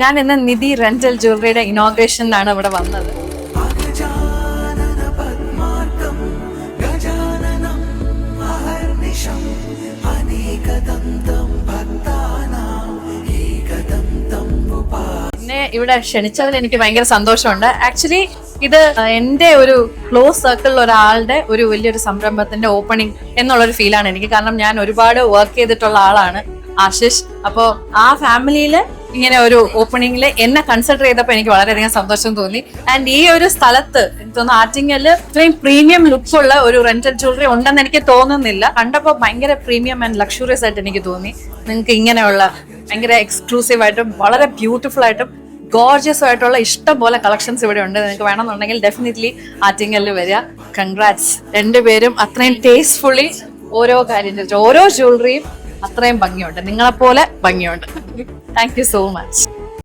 ഞാൻ ഇന്ന് നിധി റെന്റൽ ജ്വല്ലറിയുടെ ഇനോഗ്രേഷനിലാണ് ഇവിടെ വന്നത്. എന്നെ ഇവിടെ ക്ഷണിച്ചതിൽ എനിക്ക് ഭയങ്കര സന്തോഷമുണ്ട്. ആക്ച്വലി ഇത് എൻ്റെ ഒരു ക്ലോസ് സർക്കിളിൽ ഒരാളുടെ ഒരു വലിയൊരു സംരംഭത്തിന്റെ ഓപ്പണിംഗ് എന്നുള്ളൊരു ഫീലാണ് എനിക്ക്. കാരണം ഞാൻ ഒരുപാട് വർക്ക് ചെയ്തിട്ടുള്ള ആളാണ് ആശിഷ്. അപ്പോൾ ആ ഫാമിലിയിൽ ഇങ്ങനെ ഒരു ഓപ്പണിംഗിൽ എന്നെ കൺസിഡർ ചെയ്തപ്പോൾ എനിക്ക് വളരെയധികം സന്തോഷം തോന്നി. ആൻഡ് ഈ ഒരു സ്ഥലത്ത് എനിക്ക് തോന്നുന്നു ആറ്റിങ്ങല് ഇത്രയും പ്രീമിയം ലുക്ക് ഉള്ള ഒരു റെന്റൽ ജ്വല്ലറി ഉണ്ടെന്ന് എനിക്ക് തോന്നുന്നില്ല. കണ്ടപ്പോൾ ഭയങ്കര പ്രീമിയം ആൻഡ് ലക്ഷൂറിയസ് ആയിട്ട് എനിക്ക് തോന്നി. നിങ്ങൾക്ക് ഇങ്ങനെയുള്ള ഭയങ്കര എക്സ്ക്ലൂസീവ് ആയിട്ടും വളരെ ബ്യൂട്ടിഫുൾ ആയിട്ടും ഗോർജിയസ് ആയിട്ടുള്ള ഇഷ്ടം പോലെ കളക്ഷൻസ് ഇവിടെ ഉണ്ട്. നിങ്ങൾക്ക് വേണമെന്നുണ്ടെങ്കിൽ ഡെഫിനറ്റ്ലി ആറ്റിങ്ങലിൽ വരിക. കൺഗ്രാറ്റ്സ് രണ്ടുപേരും. അത്രയും ടേസ്റ്റ്ഫുള്ളി ഓരോ കാര്യം ഓരോ ജ്വല്ലറിയും അത്രയും ഭംഗിയുണ്ട്, നിങ്ങളെപ്പോലെ ഭംഗിയുണ്ട്. Thank you so much.